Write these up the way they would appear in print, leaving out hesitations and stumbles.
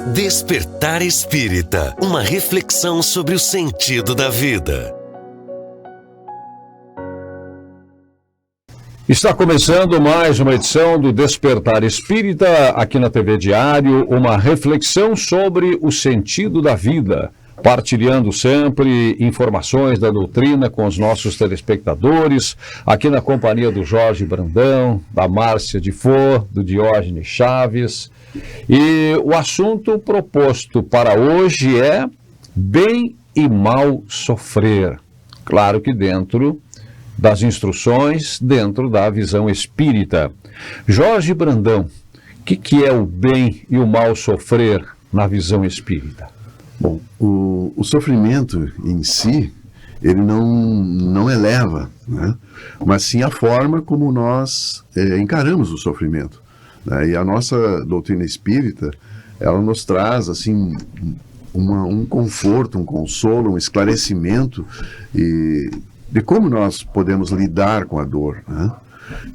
Despertar Espírita, uma reflexão sobre o sentido da vida. Está começando mais uma edição do Despertar Espírita, aqui na TV Diário, uma reflexão sobre o sentido da vida, partilhando sempre informações da doutrina com os nossos telespectadores, aqui na companhia do Jorge Brandão, da Márcia de Fô, do Diógenes Chaves. E o assunto proposto para hoje é bem e mal sofrer. Claro que dentro das instruções, dentro da visão espírita. Jorge Brandão, o que é o bem e o mal sofrer na visão espírita? Bom, o sofrimento em si, ele não eleva, né? Mas sim a forma como nós encaramos o sofrimento, né? E a nossa doutrina espírita, ela nos traz assim um conforto, um consolo, um esclarecimento de como nós podemos lidar com a dor, né?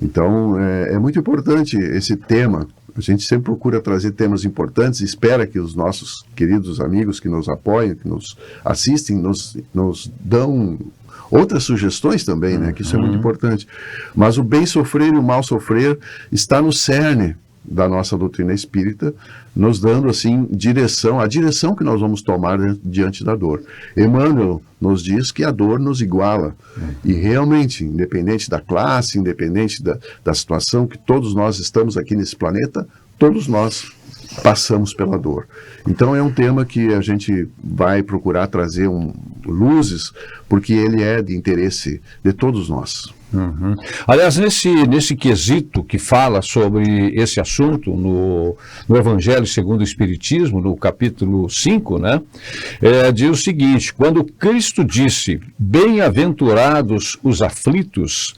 Então, é muito importante esse tema. A gente sempre procura trazer temas importantes, espera que os nossos queridos amigos que nos apoiam, que nos assistem, nos dão outras sugestões também, né? Que isso é muito importante. Mas o bem sofrer e o mal sofrer está no cerne da nossa doutrina espírita, nos dando assim a direção que nós vamos tomar diante da dor. Emmanuel nos diz que a dor nos iguala, e realmente, independente da classe, independente da situação que todos nós estamos aqui nesse planeta, todos nós passamos pela dor. Então é um tema que a gente vai procurar trazer luzes, porque ele é de interesse de todos nós. Uhum. Aliás, nesse quesito que fala sobre esse assunto no Evangelho segundo o Espiritismo, no capítulo 5, né, diz o seguinte: quando Cristo disse, bem-aventurados os aflitos,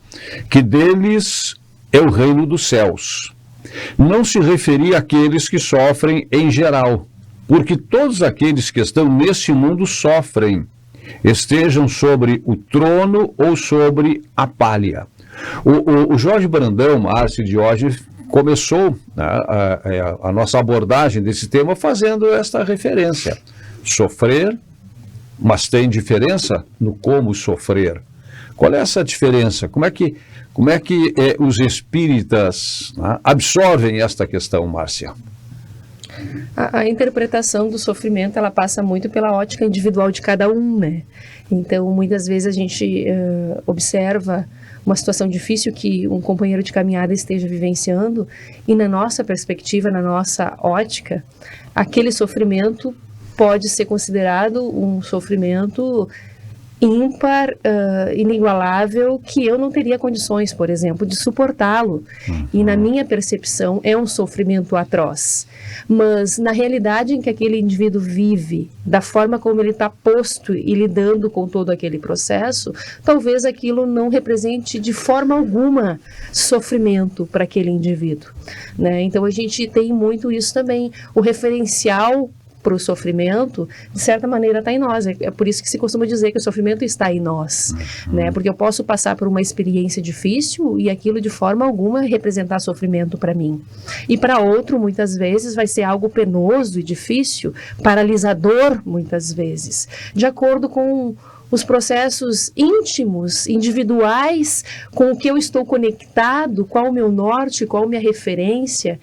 que deles é o reino dos céus, não se referia àqueles que sofrem em geral, porque todos aqueles que estão nesse mundo sofrem, estejam sobre o trono ou sobre a palha. O Jorge Brandão, Márcio e Diógenes, começou a nossa abordagem desse tema fazendo esta referência. Sofrer, mas tem diferença no como sofrer. Qual é essa diferença? Como é que os espíritas, né, absorvem esta questão, Márcia? A interpretação do sofrimento, ela passa muito pela ótica individual de cada um, né? Então, muitas vezes a gente observa uma situação difícil que um companheiro de caminhada esteja vivenciando e na nossa perspectiva, na nossa ótica, aquele sofrimento pode ser considerado um sofrimento ímpar, inigualável, que eu não teria condições, por exemplo, de suportá-lo. E na minha percepção é um sofrimento atroz. Mas na realidade em que aquele indivíduo vive, da forma como ele está posto e lidando com todo aquele processo, talvez aquilo não represente de forma alguma sofrimento para aquele indivíduo, né? Então a gente tem muito isso também. O referencial para o sofrimento, de certa maneira, está em nós. É por isso que se costuma dizer que o sofrimento está em nós, né? Porque eu posso passar por uma experiência difícil e aquilo de forma alguma representar sofrimento para mim. E para outro, muitas vezes, vai ser algo penoso e difícil, paralisador, muitas vezes, de acordo com os processos íntimos, individuais, com o que eu estou conectado, qual o meu norte, qual a minha referência.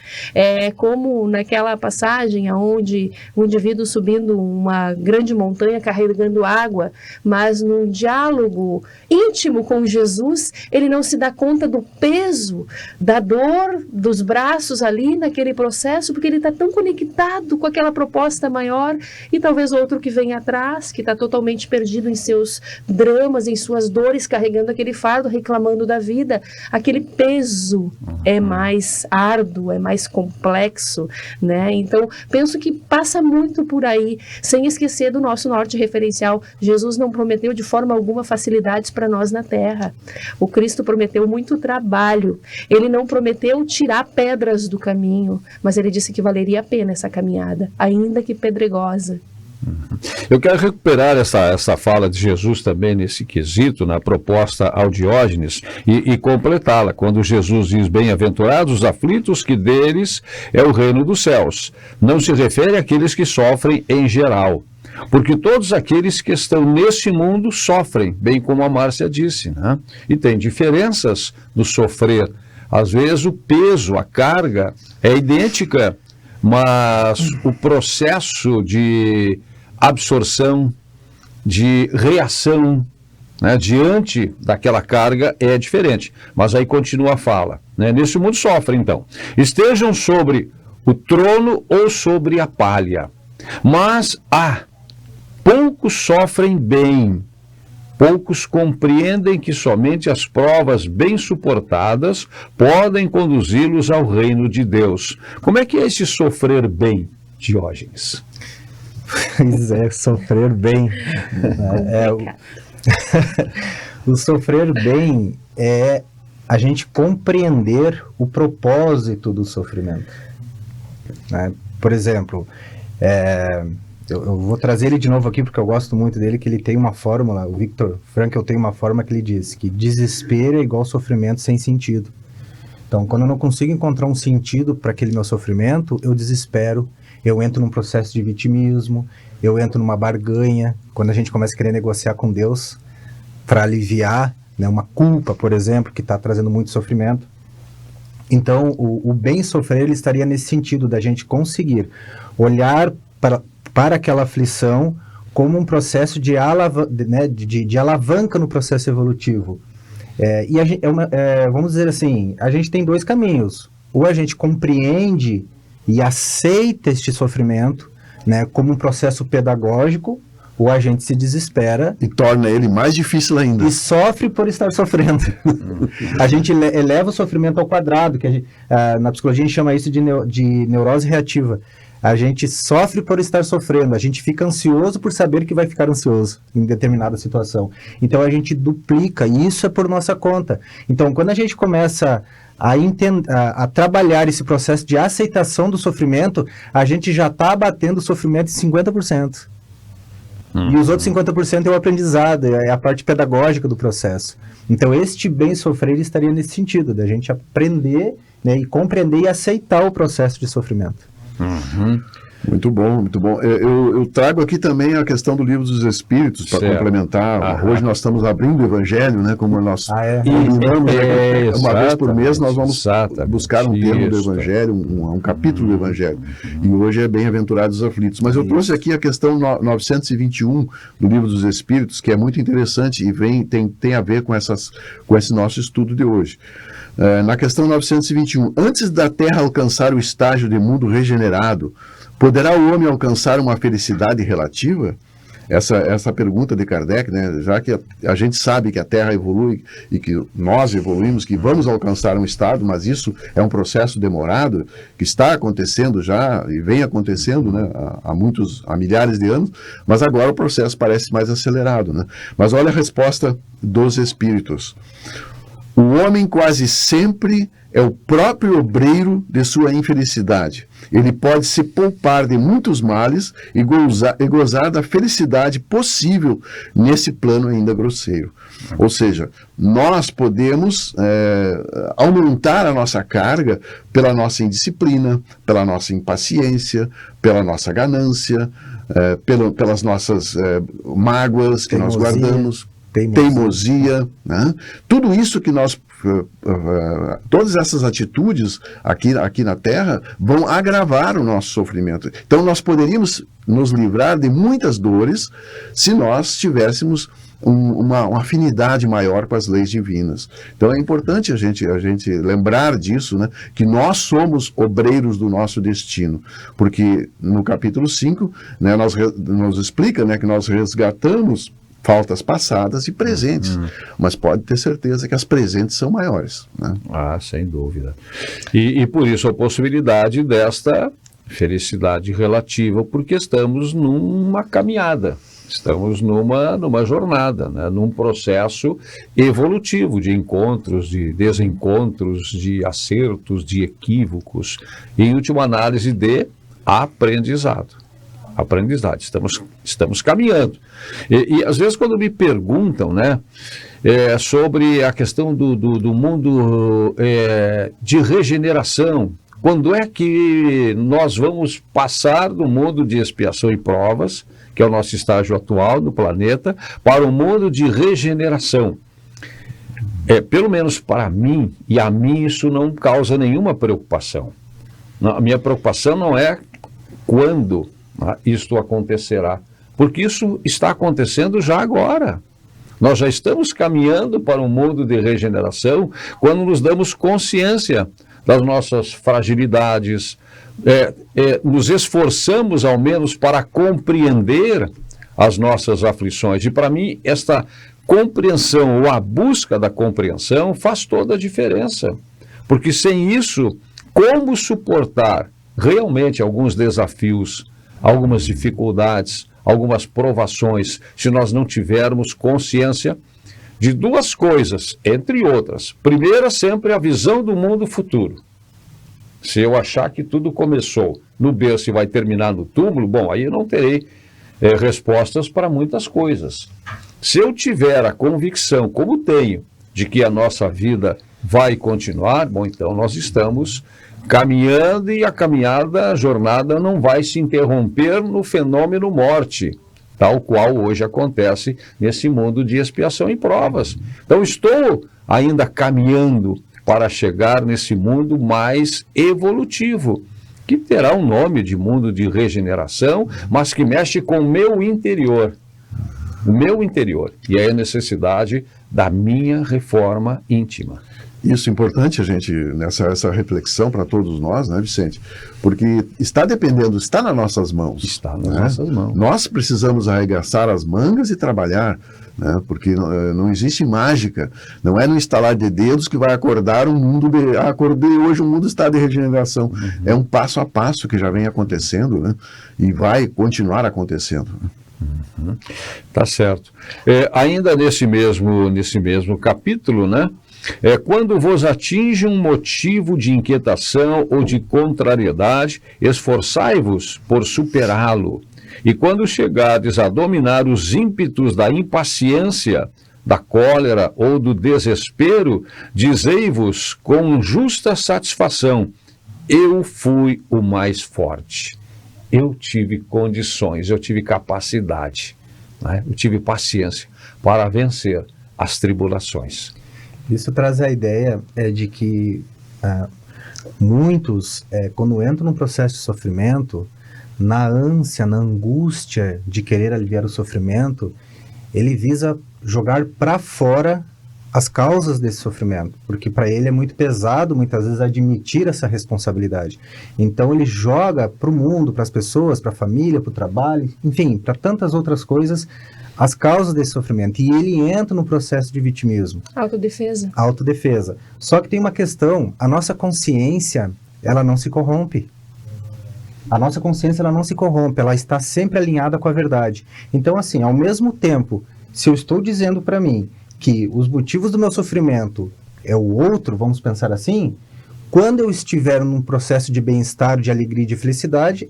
Como naquela passagem onde o indivíduo subindo uma grande montanha carregando água, mas no diálogo íntimo com Jesus, ele não se dá conta do peso, da dor, dos braços ali naquele processo, porque ele está tão conectado com aquela proposta maior, e talvez outro que vem atrás, que está totalmente perdido em seus dramas, em suas dores, carregando aquele fardo, reclamando da vida. Aquele peso é mais árduo, é mais complexo, né? Então, penso que passa muito por aí, sem esquecer do nosso norte referencial. Jesus não prometeu de forma alguma facilidades para nós na terra. O Cristo prometeu muito trabalho. Ele não prometeu tirar pedras do caminho, mas ele disse que valeria a pena essa caminhada, ainda que pedregosa. Eu quero recuperar essa fala de Jesus também nesse quesito, na proposta ao Diógenes, e completá-la, quando Jesus diz: bem-aventurados os aflitos, que deles é o reino dos céus. Não se refere àqueles que sofrem em geral, porque todos aqueles que estão neste mundo sofrem, bem como a Márcia disse, né? E tem diferenças no sofrer. Às vezes o peso, a carga é idêntica, mas o processo de absorção, de reação, né, diante daquela carga é diferente. Mas aí continua a fala, né? Nesse mundo sofrem, então. Estejam sobre o trono ou sobre a palha. Mas, poucos sofrem bem. Poucos compreendem que somente as provas bem suportadas podem conduzi-los ao reino de Deus. Como é que é esse sofrer bem, Diógenes? Pois é, sofrer bem. O sofrer bem é a gente compreender o propósito do sofrimento. Né? Por exemplo, eu vou trazer ele de novo aqui porque eu gosto muito dele, que ele tem uma fórmula, o Viktor Frankl tem uma fórmula que ele diz que desespero é igual sofrimento sem sentido. Então, quando eu não consigo encontrar um sentido para aquele meu sofrimento, eu desespero, eu entro num processo de vitimismo, eu entro numa barganha, quando a gente começa a querer negociar com Deus para aliviar, né, uma culpa, por exemplo, que está trazendo muito sofrimento. Então, o bem sofrer ele estaria nesse sentido, da gente conseguir olhar para aquela aflição como um processo de alavanca no processo evolutivo. E a gente, vamos dizer assim, a gente tem dois caminhos. Ou a gente compreende e aceita este sofrimento, né, como um processo pedagógico, ou a gente se desespera e torna ele mais difícil ainda. E sofre por estar sofrendo. A gente eleva o sofrimento ao quadrado, que na psicologia a gente chama isso de neurose reativa. A gente sofre por estar sofrendo, a gente fica ansioso por saber que vai ficar ansioso em determinada situação. Então a gente duplica, e isso é por nossa conta. Então quando a gente começa a trabalhar esse processo de aceitação do sofrimento, a gente já está abatendo o sofrimento em 50%. E os outros 50% é o aprendizado, é a parte pedagógica do processo. Então este bem sofrer estaria nesse sentido, da gente aprender, né, e compreender e aceitar o processo de sofrimento. Muito bom, muito bom. Eu trago aqui também a questão do Livro dos Espíritos para complementar. Hoje nós estamos abrindo o Evangelho, né? Como nós combinamos, uma vez por mês nós vamos buscar um termo do Evangelho, um capítulo do Evangelho. E hoje é Bem-aventurados os aflitos. Mas eu trouxe aqui a questão 921 do Livro dos Espíritos, que é muito interessante e tem a ver com esse nosso estudo de hoje. Na questão 921, antes da Terra alcançar o estágio de mundo regenerado, poderá o homem alcançar uma felicidade relativa? Essa pergunta de Kardec, né? Já que a gente sabe que a Terra evolui e que nós evoluímos, que vamos alcançar um estado, mas isso é um processo demorado, que está acontecendo já e vem acontecendo, né? há milhares de anos, mas agora o processo parece mais acelerado, né? Mas olha a resposta dos espíritos. O homem quase sempre é o próprio obreiro de sua infelicidade. Ele pode se poupar de muitos males e gozar da felicidade possível nesse plano ainda grosseiro. Ou seja, nós podemos aumentar a nossa carga pela nossa indisciplina, pela nossa impaciência, pela nossa ganância, pelas nossas mágoas que nós guardamos. Teimosia, né? Tudo isso que nós, todas essas atitudes aqui na Terra vão agravar o nosso sofrimento. Então nós poderíamos nos livrar de muitas dores se nós tivéssemos uma afinidade maior com as leis divinas. Então é importante a gente lembrar disso, né? Que nós somos obreiros do nosso destino, porque no capítulo 5, né, nos explica, né, que nós resgatamos faltas passadas e presentes, mas pode ter certeza que as presentes são maiores, né? Sem dúvida. E por isso a possibilidade desta felicidade relativa, porque estamos numa caminhada, estamos numa jornada, né? Num processo evolutivo de encontros, de desencontros, de acertos, de equívocos, e em última análise de aprendizado. Aprendizagem, estamos caminhando. E às vezes quando me perguntam, né, sobre a questão do mundo de regeneração, quando é que nós vamos passar do mundo de expiação e provas, que é o nosso estágio atual do planeta, para o mundo de regeneração? Pelo menos para mim, e a mim isso não causa nenhuma preocupação. A minha preocupação não é quando isto acontecerá, porque isso está acontecendo já agora. Nós já estamos caminhando para um mundo de regeneração quando nos damos consciência das nossas fragilidades, nos esforçamos ao menos para compreender as nossas aflições. E para mim, esta compreensão ou a busca da compreensão faz toda a diferença, porque sem isso, como suportar realmente alguns desafios, algumas dificuldades, algumas provações, se nós não tivermos consciência de duas coisas, entre outras. Primeira, sempre a visão do mundo futuro. Se eu achar que tudo começou no berço e vai terminar no túmulo, bom, aí eu não terei respostas para muitas coisas. Se eu tiver a convicção, como tenho, de que a nossa vida vai continuar, bom, então nós estamos caminhando e a jornada não vai se interromper no fenômeno morte, tal qual hoje acontece nesse mundo de expiação e provas. Então estou ainda caminhando para chegar nesse mundo mais evolutivo, que terá um nome de mundo de regeneração, mas que mexe com o meu interior. O meu interior. E é a necessidade da minha reforma íntima. Isso é importante a gente, essa reflexão para todos nós, né, Vicente? Porque está nas nossas mãos. Está nas nossas mãos. Nós precisamos arregaçar as mangas e trabalhar, né, porque não existe mágica. Não é no estalar de dedos que vai acordar um mundo acordei hoje, o mundo está de regeneração. Uhum. É um passo a passo que já vem acontecendo, né, e vai continuar acontecendo. Uhum. Tá certo. Ainda nesse mesmo capítulo, né? Quando vos atinge um motivo de inquietação ou de contrariedade, esforçai-vos por superá-lo. E quando chegardes a dominar os ímpetos da impaciência, da cólera ou do desespero, dizei-vos com justa satisfação: eu fui o mais forte. Eu tive condições, eu tive capacidade, né? Eu tive paciência para vencer as tribulações. Isso traz a ideia de que muitos, quando entram num processo de sofrimento, na ânsia, na angústia de querer aliviar o sofrimento, ele visa jogar para fora as causas desse sofrimento, porque para ele é muito pesado, muitas vezes, admitir essa responsabilidade. Então ele joga para o mundo, para as pessoas, para a família, para o trabalho, enfim, para tantas outras coisas, as causas desse sofrimento. E ele entra no processo de vitimismo. Autodefesa. Autodefesa. Só que tem uma questão, a nossa consciência, ela não se corrompe. A nossa consciência, ela não se corrompe, ela está sempre alinhada com a verdade. Então, assim, ao mesmo tempo, se eu estou dizendo para mim que os motivos do meu sofrimento é o outro, vamos pensar assim, quando eu estiver num processo de bem-estar, de alegria e de felicidade,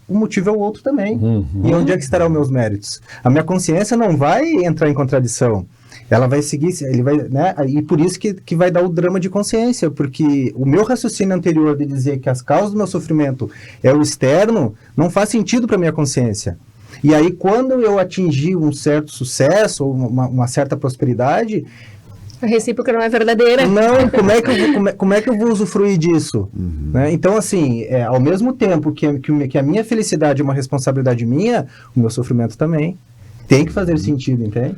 o motivo é o outro também. Uhum. E onde é que estarão meus méritos? A minha consciência não vai entrar em contradição. Ela vai seguir, ele vai, né? E por isso que vai dar o drama de consciência, porque o meu raciocínio anterior de dizer que as causas do meu sofrimento é o externo, não faz sentido para a minha consciência. E aí, quando eu atingir um certo sucesso, ou uma certa prosperidade... A recíproca não é verdadeira. Não, como é que eu vou usufruir disso? Uhum. Né? Então, assim, ao mesmo tempo que a minha felicidade é uma responsabilidade minha, o meu sofrimento também tem que fazer sentido, entende?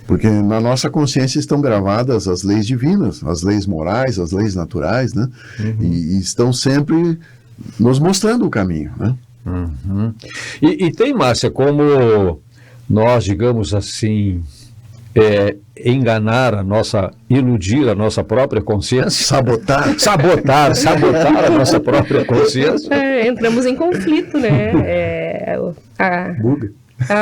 Porque na nossa consciência estão gravadas as leis divinas, as leis morais, as leis naturais, né? Uhum. E estão sempre nos mostrando o caminho, né? Uhum. E tem, Márcia, como nós, digamos assim, iludir a nossa própria consciência, sabotar a nossa própria consciência. Entramos em conflito, né? Buga.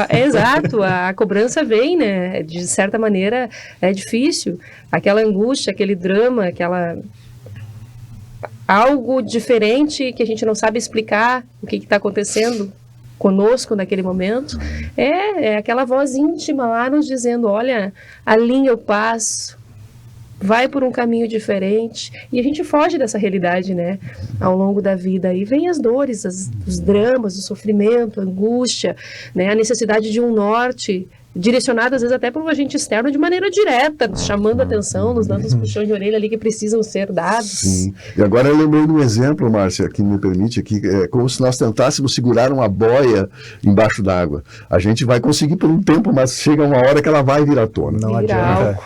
Exato, a cobrança vem, né? De certa maneira é difícil, aquela angústia, aquele drama, algo diferente que a gente não sabe explicar o que está acontecendo conosco naquele momento, é aquela voz íntima lá nos dizendo, olha, alinha o passo, vai por um caminho diferente, e a gente foge dessa realidade, né, ao longo da vida, aí vem as dores, os dramas, o sofrimento, a angústia, né, a necessidade de um norte, direcionado às vezes até por um agente externo de maneira direta, nos chamando a atenção, nos dando uns puxões de orelha ali que precisam ser dados. Sim. E agora eu lembrei de um exemplo, Márcia, que me permite aqui, é como se nós tentássemos segurar uma boia embaixo d'água. A gente vai conseguir por um tempo, mas chega uma hora que ela vai vir à tona. Não Virar adianta.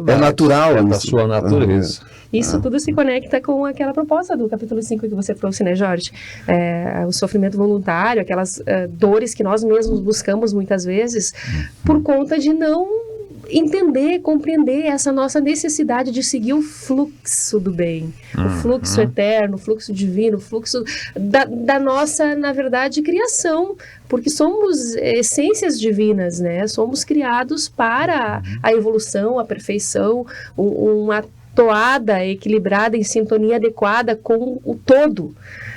É natural. É da isso. sua natureza. Isso tudo se conecta com aquela proposta do capítulo 5 que você trouxe, né, Jorge? O sofrimento voluntário, aquelas dores que nós mesmos buscamos muitas vezes, por conta de não entender, compreender essa nossa necessidade de seguir o fluxo do bem, o fluxo eterno, o fluxo divino, o fluxo da nossa, na verdade, criação, porque somos essências divinas, né? Somos criados para a evolução, a perfeição, uma toada, equilibrada, em sintonia adequada com o todo.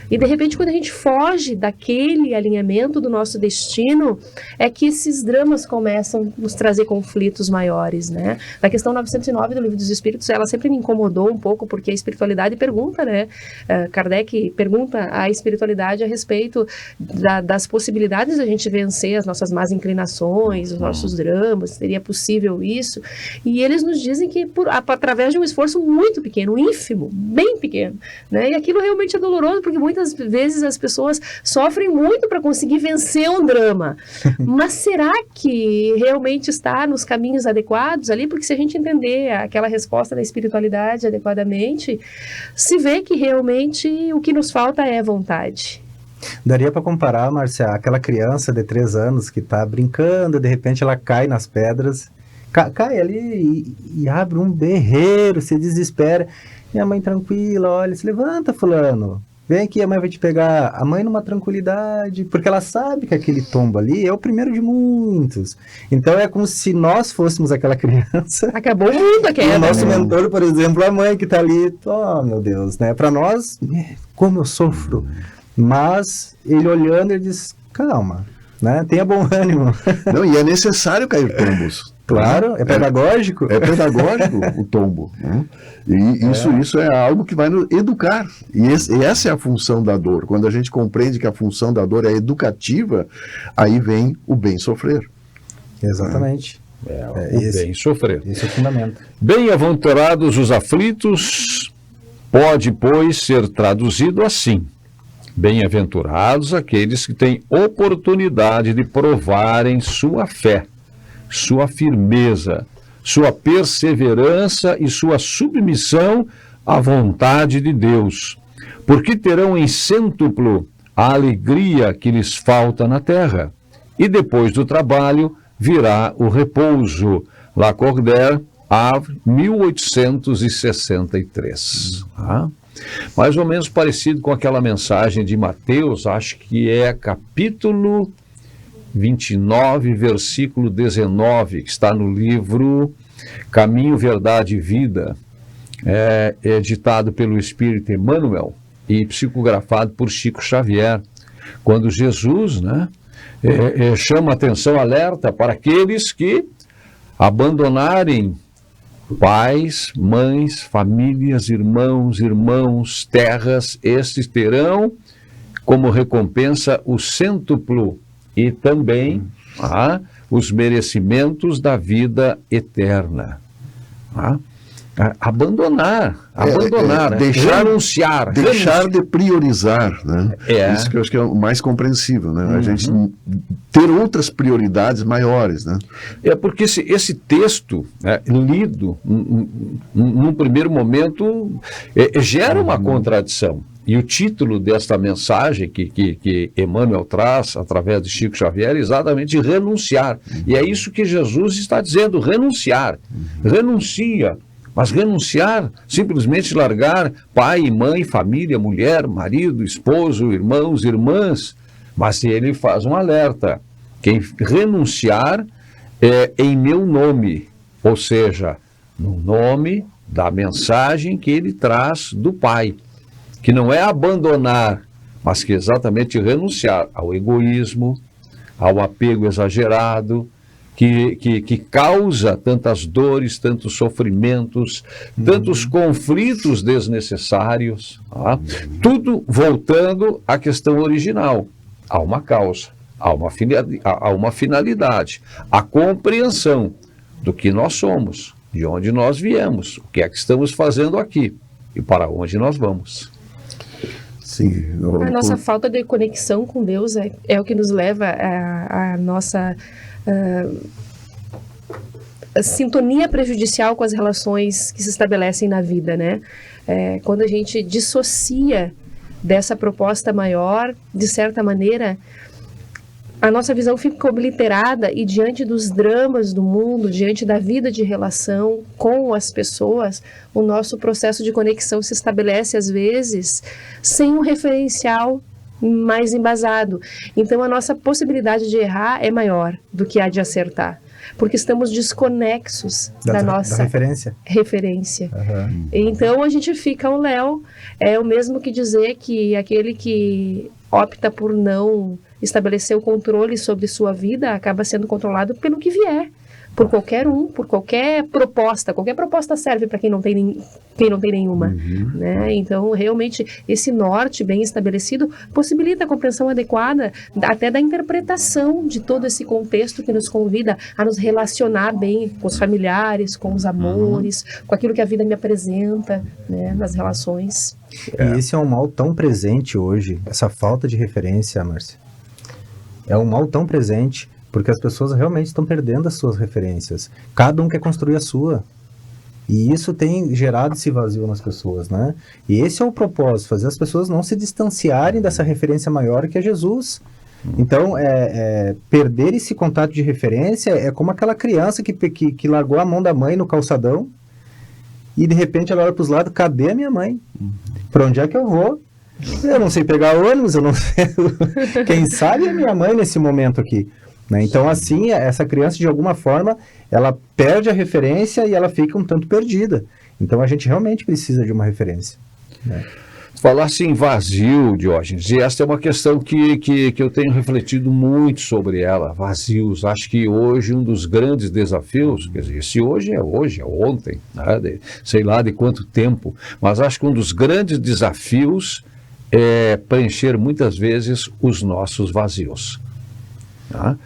E de repente, quando a gente foge daquele alinhamento do nosso destino, é que esses dramas começam a nos trazer conflitos maiores, né? Na questão 909 do Livro dos Espíritos, ela sempre me incomodou um pouco, porque a espiritualidade pergunta, né? Kardec pergunta à espiritualidade a respeito das possibilidades da gente vencer as nossas más inclinações, os nossos dramas, seria possível isso? E eles nos dizem que através de um esforço muito pequeno, ínfimo, bem pequeno, né? E aquilo realmente é doloroso, porque muitas vezes as pessoas sofrem muito para conseguir vencer um drama. Mas será que realmente está nos caminhos adequados ali? Porque se a gente entender aquela resposta da espiritualidade adequadamente, se vê que realmente o que nos falta é vontade. Daria para comparar, Márcia, aquela criança de 3 anos que está brincando, de repente ela cai nas pedras, cai ali e abre um berreiro, se desespera. E a mãe tranquila, olha, se levanta, fulano. Vem aqui, a mãe vai te pegar. A mãe numa tranquilidade, porque ela sabe que aquele tombo ali é o primeiro de muitos. Então é como se nós fôssemos aquela criança. Acabou muito a E queda. o nosso mentor, por exemplo, a mãe que tá ali, oh meu Deus, né? Para nós, como eu sofro. Mas ele olhando, ele diz, calma, né? Tenha bom ânimo. Não, e é necessário cair tombos. Claro, é pedagógico. É pedagógico o tombo. Né? E isso é algo que vai nos educar. E essa é a função da dor. Quando a gente compreende que a função da dor é educativa, aí vem o bem sofrer. Exatamente. O bem sofrer. Esse é o fundamento. Bem-aventurados os aflitos, pode, pois, ser traduzido assim. Bem-aventurados aqueles que têm oportunidade de provarem sua fé, sua firmeza, sua perseverança e sua submissão à vontade de Deus, porque terão em cêntuplo a alegria que lhes falta na terra, e depois do trabalho virá o repouso. Lacordaire, Havre, 1863. Mais ou menos parecido com aquela mensagem de Mateus, acho que é capítulo 29, versículo 19, que está no livro Caminho, Verdade e Vida, editado pelo Espírito Emmanuel e psicografado por Chico Xavier, quando Jesus, né, chama atenção, alerta para aqueles que abandonarem pais, mães, famílias, irmãos, terras, estes terão como recompensa o cêntuplo e também os merecimentos da vida eterna. Abandonar, renunciar. Deixar de priorizar, né? Isso que eu acho que é o mais compreensível, né? A gente ter outras prioridades maiores, né? É porque esse texto, lido num primeiro momento, gera uma contradição. E o título desta mensagem que Emmanuel traz, através de Chico Xavier, é exatamente renunciar. E é isso que Jesus está dizendo, renunciar. Renuncia. Mas renunciar, simplesmente largar pai, mãe, família, mulher, marido, esposo, irmãos, irmãs. Mas ele faz um alerta. Quem renunciar é em meu nome, ou seja, no nome da mensagem que ele traz do Pai. Que não é abandonar, mas que exatamente renunciar ao egoísmo, ao apego exagerado, que causa tantas dores, tantos sofrimentos, tantos conflitos desnecessários, tá? Tudo voltando à questão original. Há uma causa, há uma finalidade, a compreensão do que nós somos, de onde nós viemos, o que é que estamos fazendo aqui e para onde nós vamos. Sim. A nossa falta de conexão com Deus é o que nos leva à nossa a sintonia prejudicial com as relações que se estabelecem na vida, né? Quando a gente dissocia dessa proposta maior, de certa maneira, a nossa visão fica obliterada e diante dos dramas do mundo, diante da vida de relação com as pessoas, o nosso processo de conexão se estabelece às vezes sem um referencial mais embasado. Então a nossa possibilidade de errar é maior do que a de acertar, porque estamos desconexos da nossa referência. Uhum. Então a gente fica um Léo, é o mesmo que dizer que aquele que opta por não estabelecer o controle sobre sua vida acaba sendo controlado pelo que vier, por qualquer um, por qualquer proposta. Qualquer proposta serve para quem não tem nenhuma. Né? Então, realmente, esse norte bem estabelecido possibilita a compreensão adequada até da interpretação de todo esse contexto que nos convida a nos relacionar bem com os familiares, com os amores, com aquilo que a vida me apresenta, né, nas relações. E esse é um mal tão presente hoje, essa falta de referência, Márcia. É um mal tão presente porque as pessoas realmente estão perdendo as suas referências. Cada um quer construir a sua. E isso tem gerado esse vazio nas pessoas, né? E esse é o propósito, fazer as pessoas não se distanciarem dessa referência maior que é Jesus. Então, perder esse contato de referência é como aquela criança que largou a mão da mãe no calçadão e de repente ela olha para os lados, cadê a minha mãe? Para onde é que eu vou? Eu não sei pegar ônibus, eu não sei. Quem sabe é minha mãe nesse momento aqui. Né? Então, assim, essa criança, de alguma forma, ela perde a referência e ela fica um tanto perdida. Então, a gente realmente precisa de uma referência. Né? Falar-se em vazio, Diógenes, e esta é uma questão que eu tenho refletido muito sobre ela, vazios. Acho que hoje um dos grandes desafios, quer dizer, se hoje, é ontem, né? Sei lá de quanto tempo, mas acho que um dos grandes desafios é preencher muitas vezes os nossos vazios. Tá?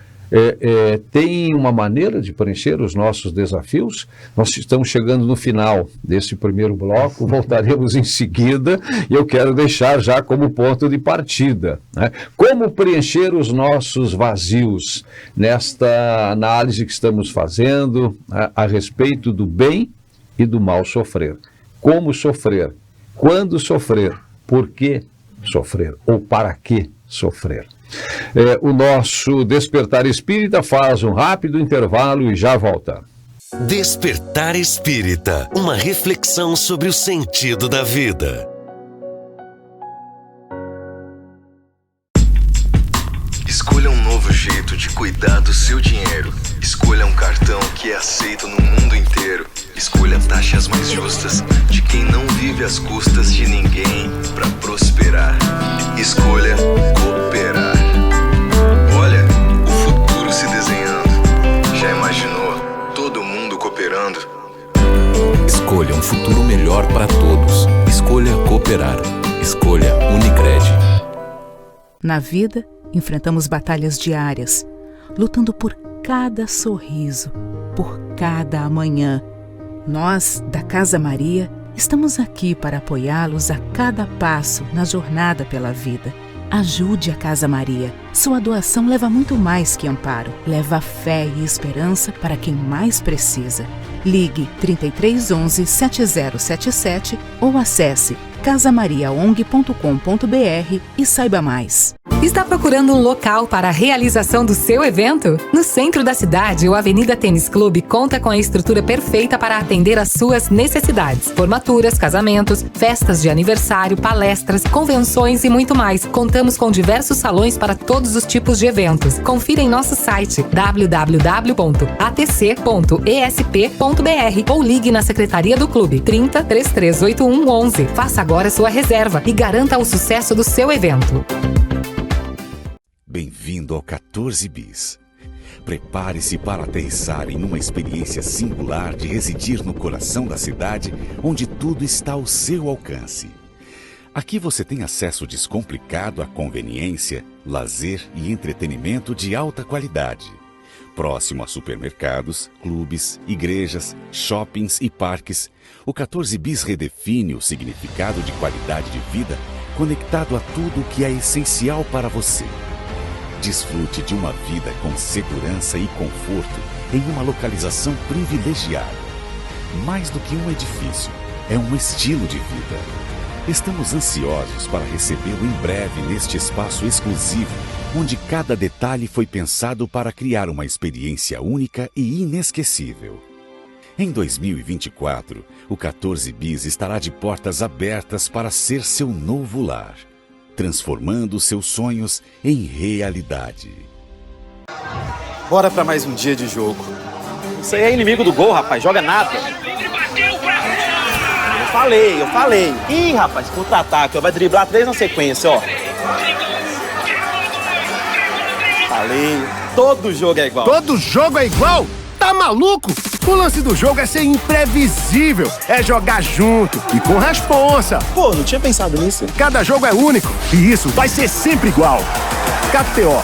Tem uma maneira de preencher os nossos desafios. Nós estamos chegando no final desse primeiro bloco, voltaremos em seguida e eu quero deixar já como ponto de partida, né? Como preencher os nossos vazios nesta análise que estamos fazendo a respeito do bem e do mal sofrer. Como sofrer? Quando sofrer? Por que sofrer? Ou para que sofrer? O nosso Despertar Espírita faz um rápido intervalo e já volta. Despertar Espírita, uma reflexão sobre o sentido da vida. Escolha um novo jeito de cuidar do seu dinheiro. Escolha um cartão que é aceito no mundo inteiro. Escolha taxas mais justas de quem não vive às custas de ninguém para prosperar. Escolha cooperar. Olha, o futuro se desenhando. Já imaginou todo mundo cooperando? Escolha um futuro melhor para todos. Escolha cooperar. Escolha Unicred. Na vida, enfrentamos batalhas diárias, lutando por cada sorriso, por cada amanhã. Nós, da Casa Maria, estamos aqui para apoiá-los a cada passo na jornada pela vida. Ajude a Casa Maria. Sua doação leva muito mais que amparo. Leva fé e esperança para quem mais precisa. Ligue 3311 7077 ou acesse casamariaong.com.br e saiba mais. Está procurando um local para a realização do seu evento? No centro da cidade, o Avenida Tênis Clube conta com a estrutura perfeita para atender às suas necessidades. Formaturas, casamentos, festas de aniversário, palestras, convenções e muito mais. Contamos com diversos salões para todos os tipos de eventos. Confira em nosso site www.atc.esp.br ou ligue na Secretaria do Clube 30 3381 11. Faça agora sua reserva e garanta o sucesso do seu evento. Bem-vindo ao 14 Bis. Prepare-se para aterrissar em uma experiência singular de residir no coração da cidade, onde tudo está ao seu alcance. Aqui você tem acesso descomplicado à conveniência, lazer e entretenimento de alta qualidade. Próximo a supermercados, clubes, igrejas, shoppings e parques, o 14 Bis redefine o significado de qualidade de vida conectado a tudo que é essencial para você. Desfrute de uma vida com segurança e conforto em uma localização privilegiada. Mais do que um edifício, é um estilo de vida. Estamos ansiosos para recebê-lo em breve neste espaço exclusivo, onde cada detalhe foi pensado para criar uma experiência única e inesquecível. Em 2024, o 14 Bis estará de portas abertas para ser seu novo lar, transformando seus sonhos em realidade. Bora pra mais um dia de jogo. Isso aí é inimigo do gol, rapaz. Joga nada. Eu falei. Ih, rapaz, contra-ataque. Vai driblar 3 na sequência, ó. Falei. Todo jogo é igual. Todo jogo é igual? Tá maluco? O lance do jogo é ser imprevisível, é jogar junto e com responsa. Pô, não tinha pensado nisso. Cada jogo é único e isso vai ser sempre igual. KTO.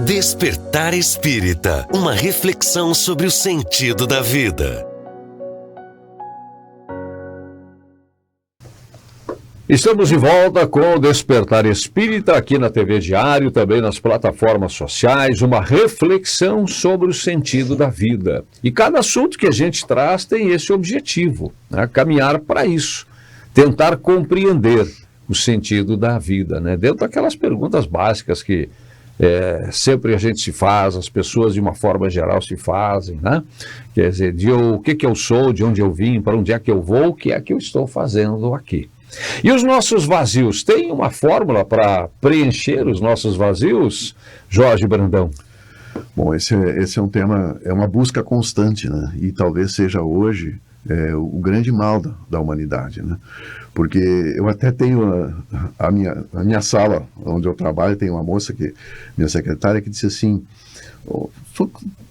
Despertar Espírita, uma reflexão sobre o sentido da vida. Estamos de volta com o Despertar Espírita aqui na TV Diário, também nas plataformas sociais, uma reflexão sobre o sentido da vida. E cada assunto que a gente traz tem esse objetivo, né? Caminhar para isso, tentar compreender o sentido da vida, né? Dentro daquelas perguntas básicas que sempre a gente se faz, as pessoas de uma forma geral se fazem, né? Quer dizer, o que eu sou, de onde eu vim, para onde é que eu vou, o que é que eu estou fazendo aqui. E os nossos vazios, tem uma fórmula para preencher os nossos vazios, Jorge Brandão? Bom, esse é um tema, é uma busca constante, né? E talvez seja hoje o grande mal da humanidade, né? Porque eu até tenho a minha sala, onde eu trabalho, tem uma moça, minha secretária, que disse assim: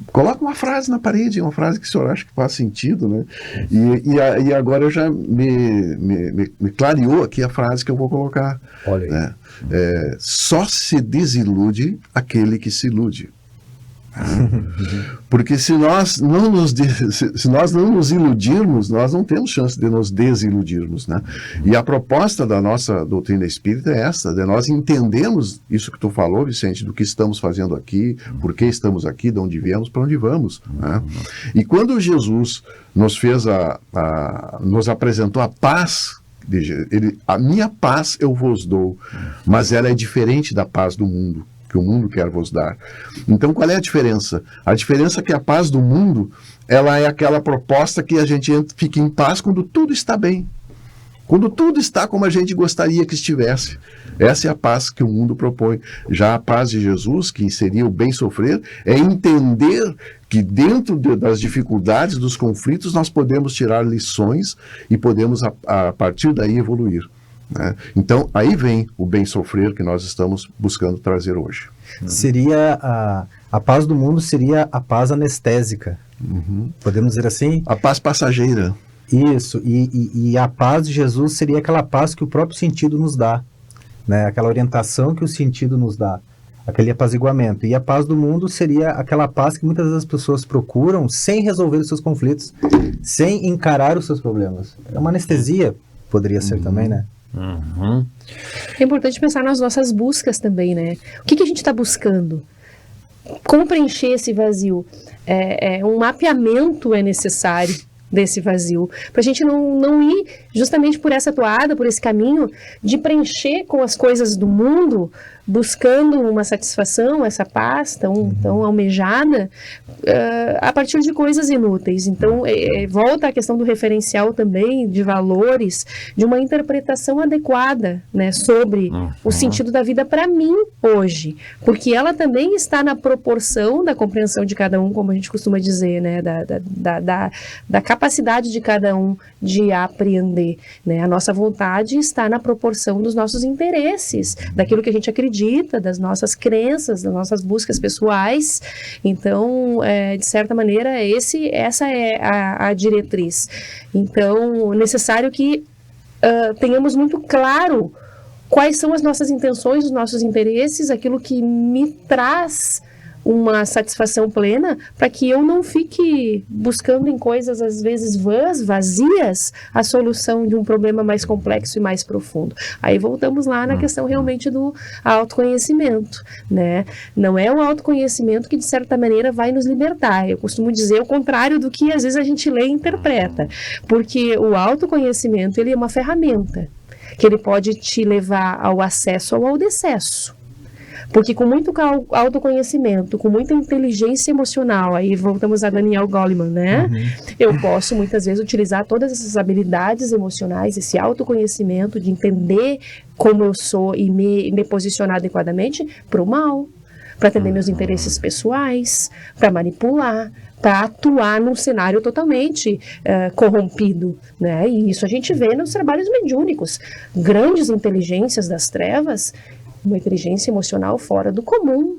coloca uma frase na parede, uma frase que o senhor acha que faz sentido, né? E agora eu já me clareou aqui a frase que eu vou colocar. Olha aí. Né? Só se desilude aquele que se ilude. Porque se nós não nos iludirmos, nós não temos chance de nos desiludirmos, né? E a proposta da nossa doutrina espírita é essa, de nós entendermos isso que tu falou, Vicente, do que estamos fazendo aqui, por que estamos aqui, de onde viemos, para onde vamos, né? E quando Jesus nos fez nos apresentou a paz, a minha paz eu vos dou, mas ela é diferente da paz do mundo, que o mundo quer vos dar. Então, qual é a diferença? A diferença é que a paz do mundo, ela é aquela proposta que a gente fica em paz quando tudo está bem. Quando tudo está como a gente gostaria que estivesse. Essa é a paz que o mundo propõe. Já a paz de Jesus, que seria o bem sofrer, é entender que dentro das dificuldades, dos conflitos, nós podemos tirar lições e podemos, a partir daí, evoluir. Né? Então, aí vem o bem sofrer que nós estamos buscando trazer hoje. Seria a paz do mundo seria a paz anestésica. Podemos dizer assim? A paz passageira. Isso, e a paz de Jesus seria aquela paz que o próprio sentido nos dá, né? Aquela orientação que o sentido nos dá, aquele apaziguamento. E a paz do mundo seria aquela paz que muitas das pessoas procuram sem resolver os seus conflitos, sem encarar os seus problemas. É uma anestesia, poderia ser também, né? É importante pensar nas nossas buscas também, né? O que a gente está buscando? Como preencher esse vazio? Um mapeamento é necessário, desse vazio, para a gente não ir justamente por essa toada, por esse caminho de preencher com as coisas do mundo, buscando uma satisfação, essa paz tão almejada, a partir de coisas inúteis. Então, volta à questão do referencial também, de valores, de uma interpretação adequada, né, sobre o sentido da vida para mim hoje, porque ela também está na proporção da compreensão de cada um, como a gente costuma dizer, né, da capacidade de cada um de apreender, né? A nossa vontade está na proporção dos nossos interesses, daquilo que a gente acredita, das nossas crenças, das nossas buscas pessoais. Então, de certa maneira, essa é a diretriz. Então, é necessário que tenhamos muito claro quais são as nossas intenções, os nossos interesses, aquilo que me traz uma satisfação plena, para que eu não fique buscando em coisas às vezes vazias, a solução de um problema mais complexo e mais profundo. Aí voltamos lá na questão realmente do autoconhecimento, né? Não é o autoconhecimento que de certa maneira vai nos libertar. Eu costumo dizer o contrário do que às vezes a gente lê e interpreta, porque o autoconhecimento, ele é uma ferramenta que ele pode te levar ao acesso ou ao decesso. Porque com muito autoconhecimento, com muita inteligência emocional, aí voltamos a Daniel Goleman, né? Eu posso muitas vezes utilizar todas essas habilidades emocionais, esse autoconhecimento de entender como eu sou e me posicionar adequadamente para o mal, para atender meus interesses pessoais, para manipular, para atuar num cenário totalmente corrompido, né? E isso a gente vê nos trabalhos mediúnicos. Grandes inteligências das trevas, uma inteligência emocional fora do comum,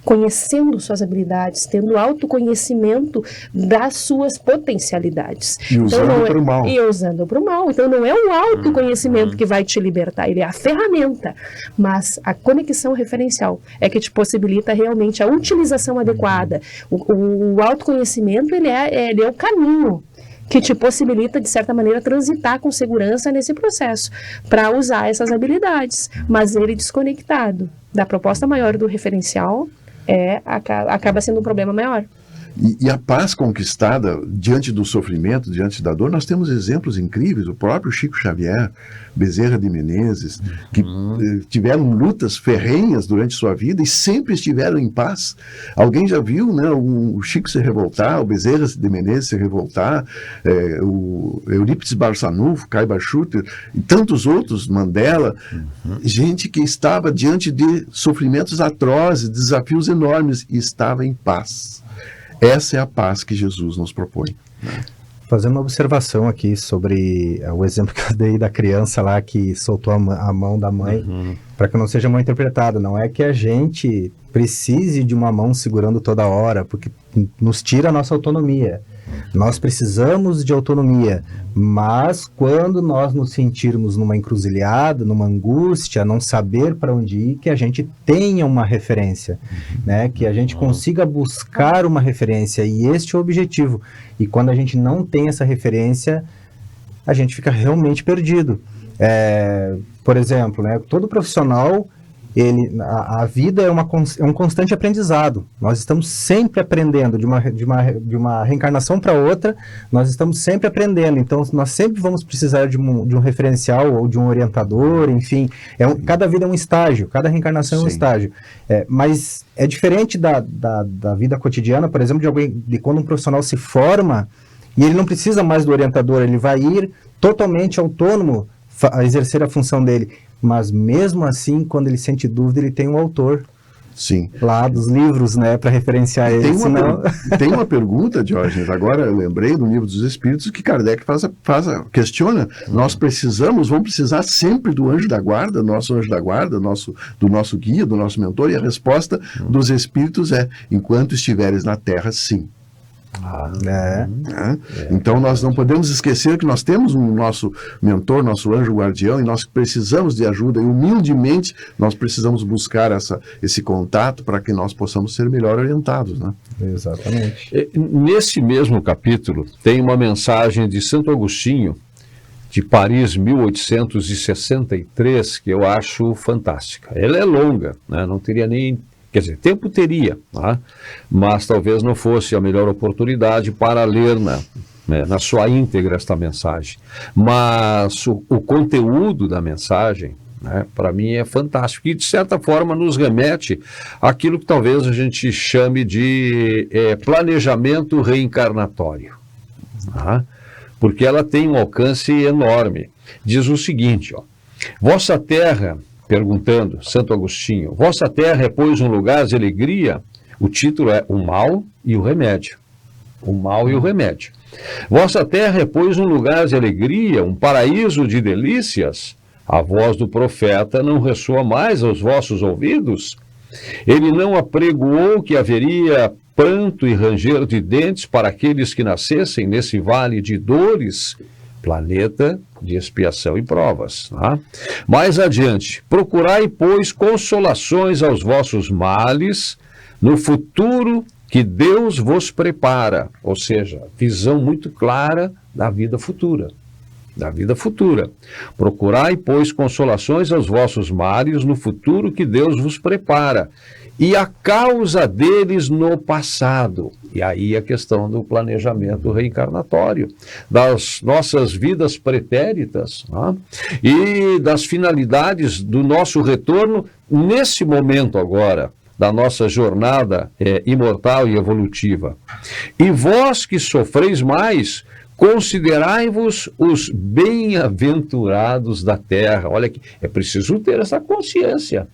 conhecendo suas habilidades, tendo autoconhecimento das suas potencialidades. E usando para o mal. E usando para o mal. Então não é o autoconhecimento que vai te libertar, ele é a ferramenta. Mas a conexão referencial é que te possibilita realmente a utilização adequada. O autoconhecimento, ele é o caminho que te possibilita, de certa maneira, transitar com segurança nesse processo, para usar essas habilidades. Mas ele desconectado da proposta maior do referencial, acaba sendo um problema maior. E a paz conquistada diante do sofrimento, diante da dor, nós temos exemplos incríveis. O próprio Chico Xavier, Bezerra de Menezes, que tiveram lutas ferrenhas durante sua vida e sempre estiveram em paz. Alguém já viu, né, o Chico se revoltar, o Bezerra de Menezes se revoltar, o Eurípides Barçanufo, Caiba Schutter e tantos outros, Mandela, gente que estava diante de sofrimentos atrozes, desafios enormes e estava em paz. Essa é a paz que Jesus nos propõe. Fazendo uma observação aqui sobre o exemplo que eu dei da criança lá que soltou a mão da mãe, para que não seja mal interpretado. Não é que a gente precise de uma mão segurando toda hora, porque nos tira a nossa autonomia. Nós precisamos de autonomia, mas quando nós nos sentirmos numa encruzilhada, numa angústia, não saber para onde ir, que a gente tenha uma referência, né? Que a gente consiga buscar uma referência, e este é o objetivo. E quando a gente não tem essa referência, a gente fica realmente perdido. Por exemplo, né, todo profissional, a vida é um constante aprendizado. Nós estamos sempre aprendendo, de uma reencarnação para outra, nós estamos sempre aprendendo. Então, nós sempre vamos precisar de um referencial ou de um orientador, enfim. Cada vida é um estágio, cada reencarnação é um estágio. Mas é diferente da vida cotidiana, por exemplo, de quando um profissional se forma e ele não precisa mais do orientador, ele vai ir totalmente autônomo a exercer a função dele. Mas mesmo assim, quando ele sente dúvida, ele tem um autor. Sim. Lá dos livros, né, para referenciar ele. Tem uma pergunta, Diógenes, agora eu lembrei do Livro dos Espíritos, que Kardec questiona. Nós vamos precisar sempre do anjo da guarda, nosso anjo da guarda, do nosso guia, do nosso mentor, e a resposta dos Espíritos é: enquanto estiveres na Terra, sim. Então nós não podemos esquecer que nós temos um nosso mentor, nosso anjo guardião, e nós precisamos de ajuda, e humildemente nós precisamos buscar esse contato para que nós possamos ser melhor orientados, né? Exatamente. Nesse mesmo capítulo tem uma mensagem de Santo Agostinho, de Paris, 1863, que eu acho fantástica. Ela é longa, né? Não teria nem... Quer dizer, tempo teria, tá? Mas talvez não fosse a melhor oportunidade para ler na sua íntegra esta mensagem, mas o conteúdo da mensagem, né, para mim é fantástico e de certa forma nos remete àquilo que talvez a gente chame de planejamento reencarnatório, tá? Porque ela tem um alcance enorme. Diz o seguinte, ó: vossa terra, perguntando Santo Agostinho, vossa terra é, pois, um lugar de alegria? O título é O Mal e o Remédio. O Mal e o Remédio. Vossa terra é, pois, um lugar de alegria, um paraíso de delícias? A voz do profeta não ressoa mais aos vossos ouvidos? Ele não apregoou que haveria pranto e ranger de dentes para aqueles que nascessem nesse vale de dores, planeta de expiação e provas. Tá? Mais adiante, procurai, pois, consolações aos vossos males no futuro que Deus vos prepara, ou seja, visão muito clara da vida futura. Da vida futura. Procurai, pois, consolações aos vossos males no futuro que Deus vos prepara, e a causa deles no passado. E aí a questão do planejamento reencarnatório, das nossas vidas pretéritas, né? E das finalidades do nosso retorno nesse momento agora, da nossa jornada imortal e evolutiva. E vós que sofreis mais, considerai-vos os bem-aventurados da terra. Olha aqui, é preciso ter essa consciência,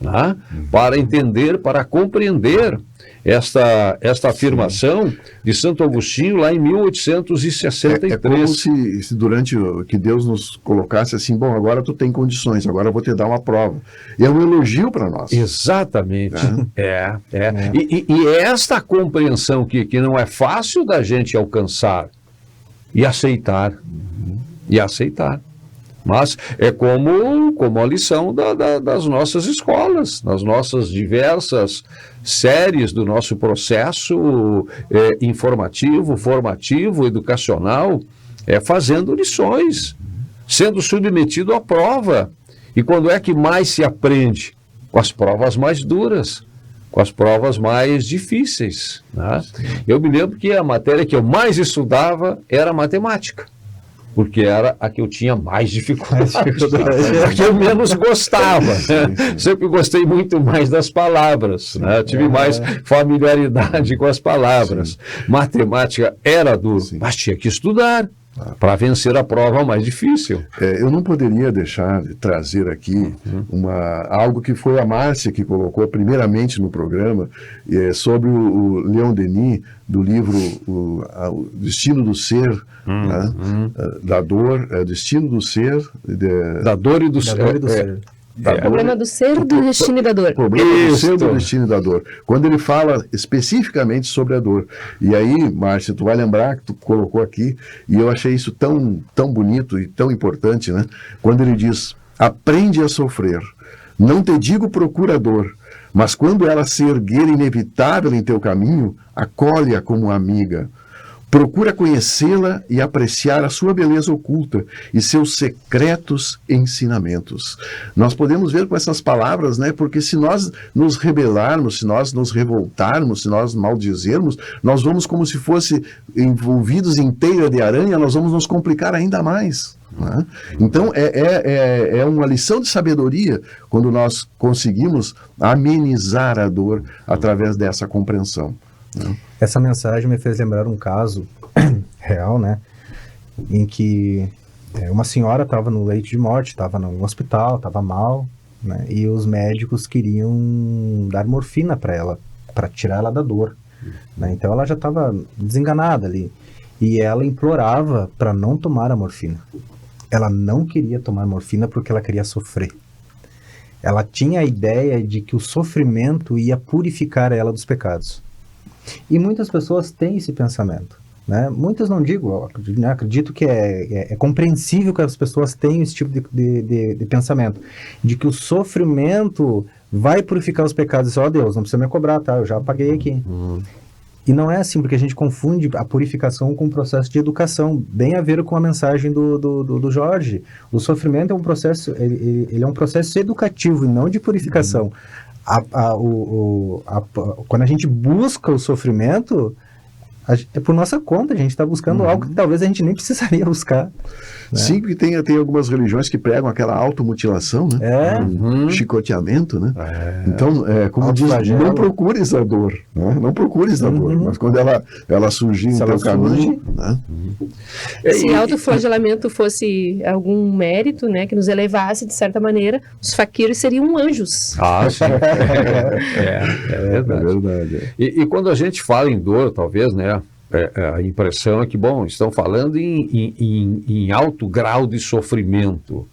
né? Para entender, para compreender esta afirmação de Santo Agostinho lá em 1863. É como se durante que Deus nos colocasse assim, bom, agora tu tem condições, agora eu vou te dar uma prova. E é um elogio para nós. Exatamente. E é esta compreensão que não é fácil da gente alcançar e aceitar. Mas é como a lição das nossas escolas, nas nossas diversas séries do nosso processo informativo, formativo, educacional, fazendo lições, sendo submetido à prova. E quando é que mais se aprende? Com as provas mais duras, com as provas mais difíceis, né? Eu me lembro que a matéria que eu mais estudava era matemática, porque era a que eu tinha mais dificuldade, a que eu menos gostava. Sempre gostei muito mais das palavras, né? Tive mais familiaridade com as palavras. Matemática era duro, mas tinha que estudar para vencer a prova mais difícil. Eu não poderia deixar de trazer aqui algo que foi a Márcia que colocou primeiramente no programa, sobre o Leon Denis, do livro O Destino do Ser, né? Da dor, destino do ser, da dor e do ser. Problema do ser, do destino e da dor. Problema do ser, do destino e da dor. Quando ele fala especificamente sobre a dor. E aí, Márcia, tu vai lembrar que tu colocou aqui, e eu achei isso tão bonito e tão importante, né? Quando ele diz, aprende a sofrer, não te digo procura dor, mas quando ela se erguer inevitável em teu caminho, acolhe-a como amiga. Procura conhecê-la e apreciar a sua beleza oculta e seus secretos ensinamentos. Nós podemos ver com essas palavras, né? Porque se nós nos rebelarmos, se nós nos revoltarmos, se nós maldizermos, nós vamos como se fosse envolvidos em teia de aranha, nós vamos nos complicar ainda mais, né? Então é uma lição de sabedoria quando nós conseguimos amenizar a dor através dessa compreensão, né? Essa mensagem me fez lembrar um caso real, né, em que uma senhora estava no leito de morte, estava no hospital, estava mal, né, e os médicos queriam dar morfina para ela, para tirar ela da dor, né, então ela já estava desenganada ali, e ela implorava para não tomar a morfina. Ela não queria tomar morfina porque ela queria sofrer. Ela tinha a ideia de que o sofrimento ia purificar ela dos pecados. E muitas pessoas têm esse pensamento, né? Muitas não digo, acredito que é compreensível que as pessoas tenham esse tipo de pensamento, de que o sofrimento vai purificar os pecados. Ó, Deus, não precisa me cobrar, tá? Eu já paguei aqui. E não é assim, porque a gente confunde a purificação com o processo de educação, bem a ver com a mensagem do Jorge. O sofrimento é um processo, ele é um processo educativo e não de purificação. Quando a gente busca o sofrimento, é por nossa conta, a gente está buscando algo que talvez a gente nem precisaria buscar. Né? Sim, porque tem algumas religiões que pregam aquela automutilação, né? Chicoteamento, né? Então, como diz, não procures a dor, né? Não procures a dor, mas quando ela surgir em teu caminho... Né? Se autoflagelamento fosse algum mérito, né, que nos elevasse de certa maneira, os faquiros seriam anjos. Sim. É verdade. E quando a gente fala em dor, talvez, né, a impressão é que, bom, estão falando em alto grau de sofrimento.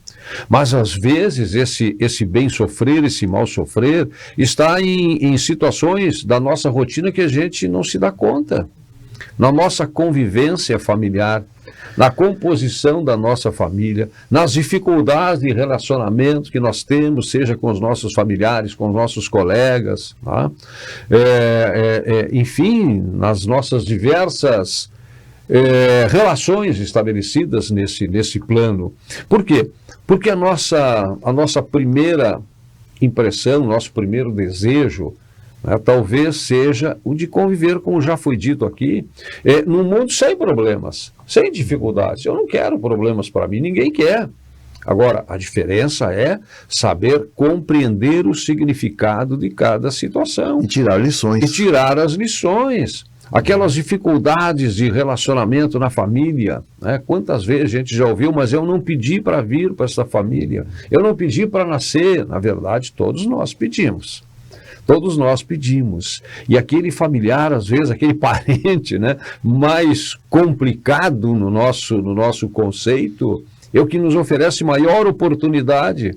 Mas, às vezes, esse bem sofrer, esse mal sofrer, está em situações da nossa rotina que a gente não se dá conta. Na nossa convivência familiar, na composição da nossa família, nas dificuldades de relacionamento que nós temos, seja com os nossos familiares, com os nossos colegas, tá? Enfim, nas nossas diversas relações estabelecidas nesse plano. Por quê? Porque a nossa primeira impressão, nosso primeiro desejo, talvez seja o de conviver, como já foi dito aqui, num mundo sem problemas, sem dificuldades. Eu não quero problemas para mim, ninguém quer. Agora, a diferença é saber compreender o significado de cada situação. E tirar lições. E tirar as lições. Aquelas dificuldades de relacionamento na família, né? Quantas vezes a gente já ouviu, mas eu não pedi para vir para essa família, eu não pedi para nascer. Na verdade, todos nós pedimos. Todos nós pedimos. E aquele familiar, às vezes, aquele parente, né, mais complicado no nosso conceito, é o que nos oferece maior oportunidade,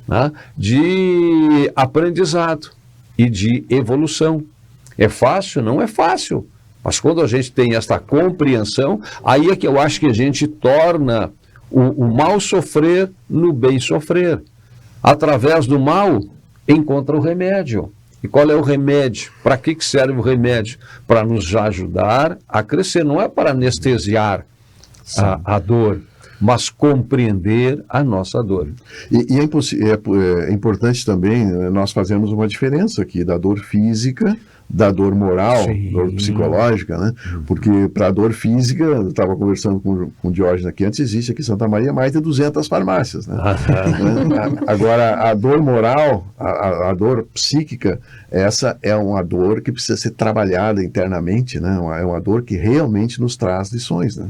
né, de aprendizado e de evolução. É fácil? Não é fácil. Mas quando a gente tem esta compreensão, aí é que eu acho que a gente torna o mal sofrer no bem sofrer. Através do mal, encontra o remédio. E qual é o remédio? Para que serve o remédio? Para nos ajudar a crescer, não é para anestesiar a dor, mas compreender a nossa dor. E é importante também nós fazermos uma diferença aqui da dor física, da dor moral, dor psicológica, né? Porque para a dor física, eu estava conversando com o Diógenes aqui antes, existe aqui em Santa Maria mais de 200 farmácias, né? Agora, a dor moral, a dor psíquica, essa é uma dor que precisa ser trabalhada internamente, né? É uma dor que realmente nos traz lições, né?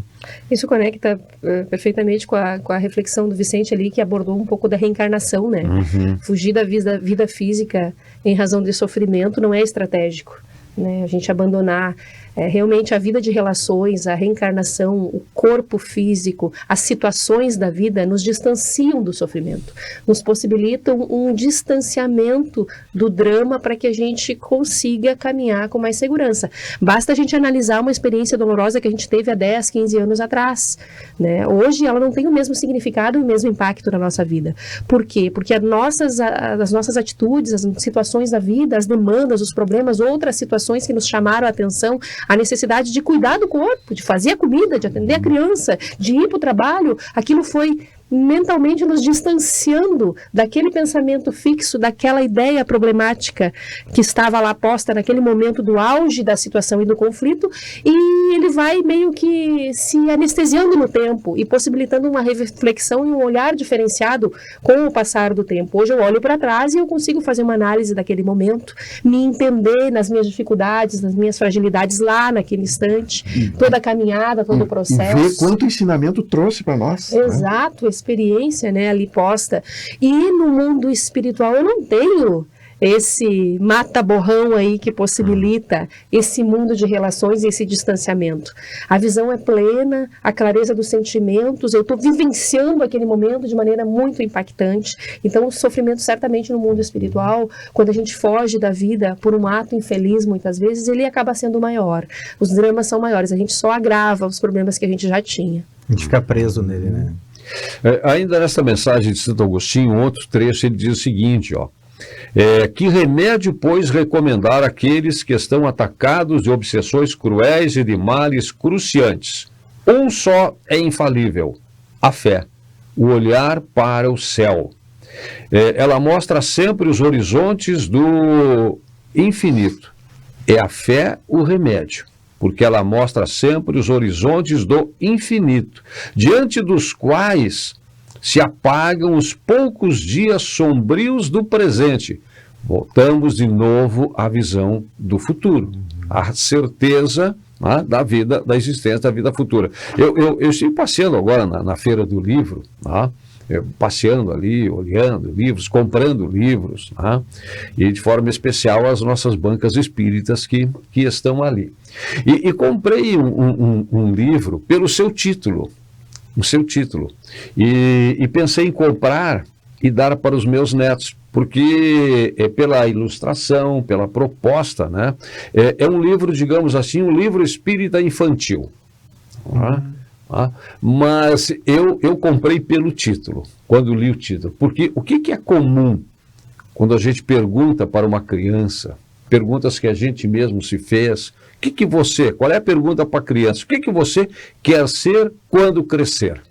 Isso conecta perfeitamente com a reflexão do Vicente ali, que abordou um pouco da reencarnação, né? Fugir da vida física em razão de sofrimento não é estratégico, né? A gente abandonar realmente a vida de relações, a reencarnação, o corpo físico, as situações da vida nos distanciam do sofrimento, nos possibilitam um distanciamento do drama para que a gente consiga caminhar com mais segurança. Basta a gente analisar uma experiência dolorosa que a gente teve há 10, 15 anos atrás, né? Hoje ela não tem o mesmo significado e o mesmo impacto na nossa vida. Por quê? Porque as nossas atitudes, as situações da vida, as demandas, os problemas, outras situações que nos chamaram a atenção, a necessidade de cuidar do corpo, de fazer a comida, de atender a criança, de ir para o trabalho, aquilo foi mentalmente nos distanciando daquele pensamento fixo, daquela ideia problemática que estava lá posta naquele momento do auge da situação e do conflito, e ele vai meio que se anestesiando no tempo e possibilitando uma reflexão e um olhar diferenciado com o passar do tempo. Hoje eu olho para trás e eu consigo fazer uma análise daquele momento, me entender nas minhas dificuldades, nas minhas fragilidades lá naquele instante, toda a caminhada, todo o processo. E ver quanto ensinamento trouxe para nós. Exato, né? Experiência, né, ali posta. E no mundo espiritual eu não tenho esse mata-borrão aí que possibilita esse mundo de relações e esse distanciamento. A visão é plena, a clareza dos sentimentos, eu estou vivenciando aquele momento de maneira muito impactante. Então o sofrimento certamente no mundo espiritual, quando a gente foge da vida por um ato infeliz, muitas vezes, ele acaba sendo maior. Os dramas são maiores, a gente só agrava os problemas que a gente já tinha. A gente fica preso nele, né? Ainda nessa mensagem de Santo Agostinho, um outro trecho, ele diz o seguinte, ó: que remédio, pois, recomendar àqueles que estão atacados de obsessões cruéis e de males cruciantes? Um só é infalível: a fé, o olhar para o céu. Ela mostra sempre os horizontes do infinito. É a fé o remédio. porque ela mostra sempre os horizontes do infinito, diante dos quais se apagam os poucos dias sombrios do presente. Voltamos de novo à visão do futuro, à certeza da vida, da existência da vida futura. Eu estive passeando agora na Feira do Livro, passeando ali, olhando livros, comprando livros, e de forma especial as nossas bancas espíritas que estão ali. E comprei um livro pelo seu título, e pensei em comprar e dar para os meus netos, porque pela ilustração, pela proposta, né, é um livro, digamos assim, um livro espírita infantil. Mas eu comprei pelo título, quando li o título, porque o que é comum quando a gente pergunta para uma criança, perguntas que a gente mesmo se fez, qual é a pergunta para a criança? O que você quer ser quando crescer?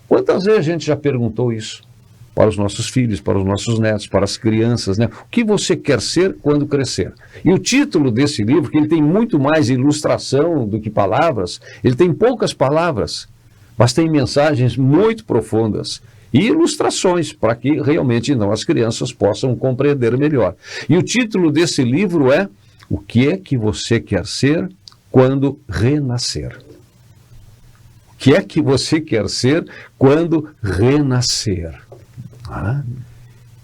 Quantas vezes a gente já perguntou isso para os nossos filhos, para os nossos netos, para as crianças, né? O que você quer ser quando crescer? E o título desse livro, que ele tem muito mais ilustração do que palavras, ele tem poucas palavras, mas tem mensagens muito profundas e ilustrações para que realmente as crianças possam compreender melhor. E o título desse livro é O que é que você quer ser quando renascer? O que é que você quer ser quando renascer?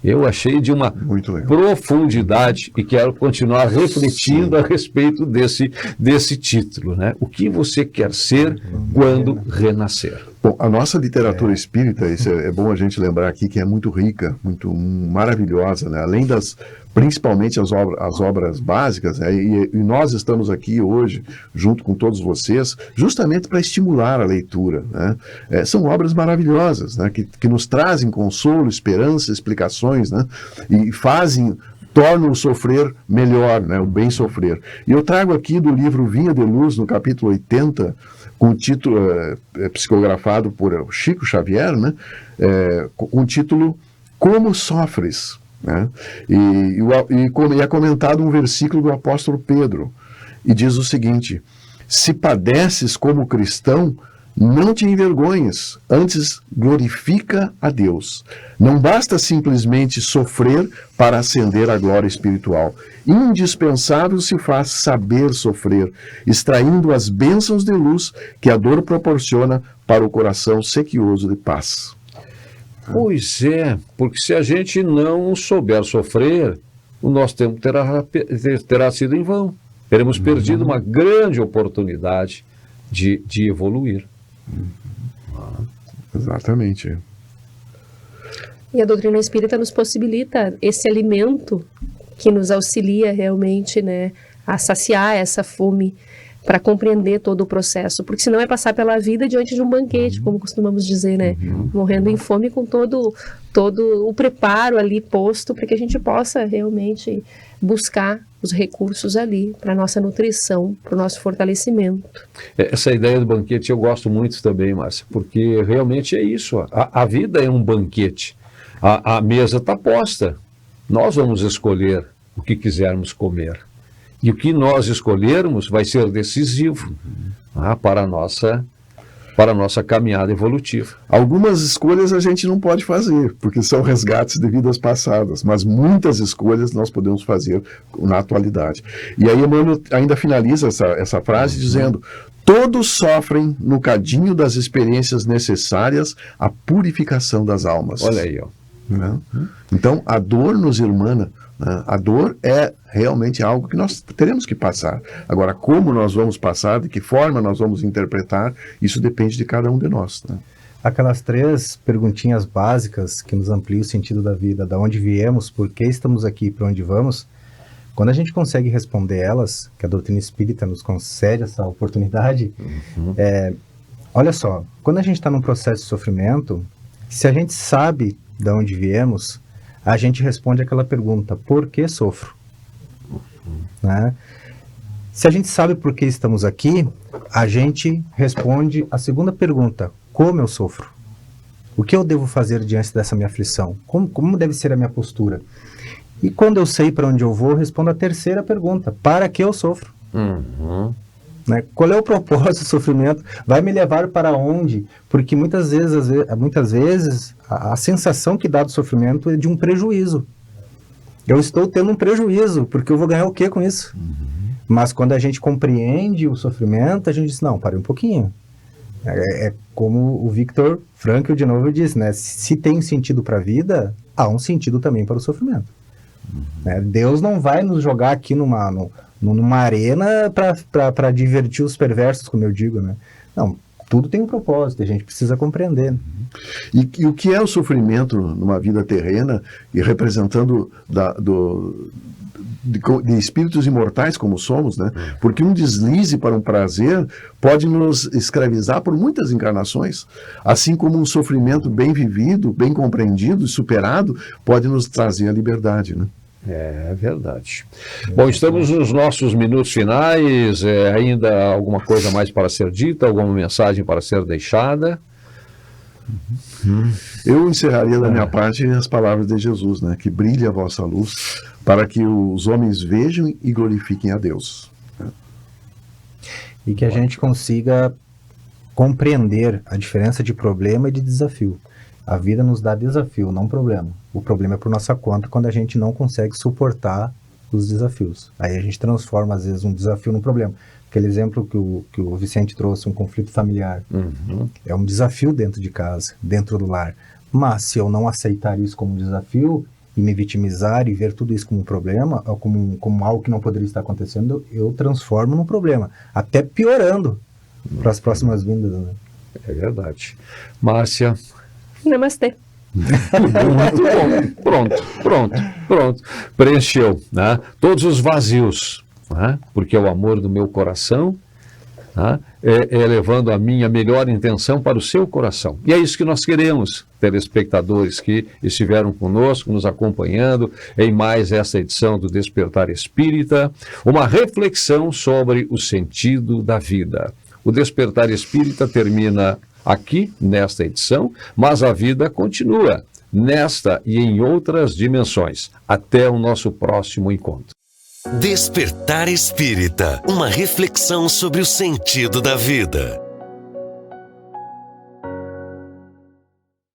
Eu achei de uma profundidade e quero continuar refletindo a respeito desse título, né? O que você quer ser quando renascer? Bom, a nossa literatura espírita, isso é bom a gente lembrar aqui, que é muito rica, muito maravilhosa, né? Além principalmente as obras básicas, né? E nós estamos aqui hoje, junto com todos vocês, justamente para estimular a leitura, né? São obras maravilhosas, né? Que nos trazem consolo, esperança, explicações, né? E tornam o sofrer melhor, né? O bem sofrer. E eu trago aqui do livro Vinha de Luz, no capítulo 80, com o título psicografado por Chico Xavier, né? Com o título Como Sofres, né? E é comentado um versículo do apóstolo Pedro, e diz o seguinte: se padeces como cristão, não te envergonhes, antes glorifica a Deus. Não basta simplesmente sofrer para ascender à glória espiritual. Indispensável se faz saber sofrer, extraindo as bênçãos de luz que a dor proporciona para o coração sequioso de paz. Pois é, porque se a gente não souber sofrer, o nosso tempo terá sido em vão. Teremos perdido uma grande oportunidade de evoluir. Exatamente. E a doutrina espírita nos possibilita esse alimento que nos auxilia realmente, né, a saciar essa fome, para compreender todo o processo, porque senão é passar pela vida diante de um banquete, como costumamos dizer, né, morrendo em fome com todo o preparo ali posto para que a gente possa realmente buscar os recursos ali para a nossa nutrição, para o nosso fortalecimento. Essa ideia do banquete eu gosto muito também, Márcia, porque realmente é isso, a vida é um banquete, a mesa está posta, nós vamos escolher o que quisermos comer, e o que nós escolhermos vai ser decisivo para a nossa caminhada evolutiva. Algumas escolhas a gente não pode fazer, porque são resgates de vidas passadas, mas muitas escolhas nós podemos fazer na atualidade. E aí Emmanuel ainda finaliza essa frase dizendo: todos sofrem no cadinho das experiências necessárias à purificação das almas. Olha aí, ó. Então, a dor nos irmana, né? A dor é realmente algo que nós teremos que passar. Agora, como nós vamos passar, de que forma nós vamos interpretar, isso depende de cada um de nós, né? Aquelas 3 perguntinhas básicas que nos ampliam o sentido da vida, da onde viemos, por que estamos aqui e para onde vamos, quando a gente consegue responder elas, que a doutrina espírita nos concede essa oportunidade, olha só, quando a gente está num processo de sofrimento, se a gente sabe de onde viemos, a gente responde aquela pergunta: por que sofro? Né? Se a gente sabe por que estamos aqui, a gente responde a segunda pergunta: como eu sofro? O que eu devo fazer diante dessa minha aflição? Como deve ser a minha postura? E quando eu sei para onde eu vou, respondo a terceira pergunta: para que eu sofro? Né? Qual é o propósito do sofrimento? Vai me levar para onde? Porque muitas vezes a sensação que dá do sofrimento é de um prejuízo. Eu estou tendo um prejuízo, porque eu vou ganhar o quê com isso? Mas quando a gente compreende o sofrimento, a gente diz, não, para um pouquinho. É como o Viktor Frankl, de novo, disse, né? Se tem sentido para a vida, há um sentido também para o sofrimento. Né? Deus não vai nos jogar aqui numa arena para divertir os perversos, como eu digo, né? Não, tudo tem um propósito, a gente precisa compreender. Né? E o que é o sofrimento numa vida terrena, e representando de espíritos imortais como somos, né? Porque um deslize para um prazer pode nos escravizar por muitas encarnações, assim como um sofrimento bem vivido, bem compreendido e superado pode nos trazer a liberdade, né? É verdade. Bom, estamos nos nossos minutos finais. Ainda alguma coisa mais para ser dita? Alguma mensagem para ser deixada? Eu encerraria da minha parte as palavras de Jesus, né? Que brilhe a vossa luz para que os homens vejam e glorifiquem a Deus. E que a gente consiga compreender a diferença de problema e de desafio. A vida nos dá desafio, não problema. O problema é por nossa conta quando a gente não consegue suportar os desafios. Aí a gente transforma, às vezes, um desafio num problema. Aquele exemplo que o Vicente trouxe, um conflito familiar. É um desafio dentro de casa, dentro do lar. Mas se eu não aceitar isso como um desafio e me vitimizar e ver tudo isso como um problema, ou como algo que não poderia estar acontecendo, eu transformo num problema. Até piorando para as próximas vindas. Né? É verdade. Márcia... Namastê. Pronto. Preencheu, né? Todos os vazios, né? Porque é o amor do meu coração, né? É levando a minha melhor intenção para o seu coração. E é isso que nós queremos, telespectadores que estiveram conosco, nos acompanhando em mais essa edição do Despertar Espírita, uma reflexão sobre o sentido da vida. O Despertar Espírita termina aqui, nesta edição, mas a vida continua, nesta e em outras dimensões. Até o nosso próximo encontro. Despertar Espírita, uma reflexão sobre o sentido da vida.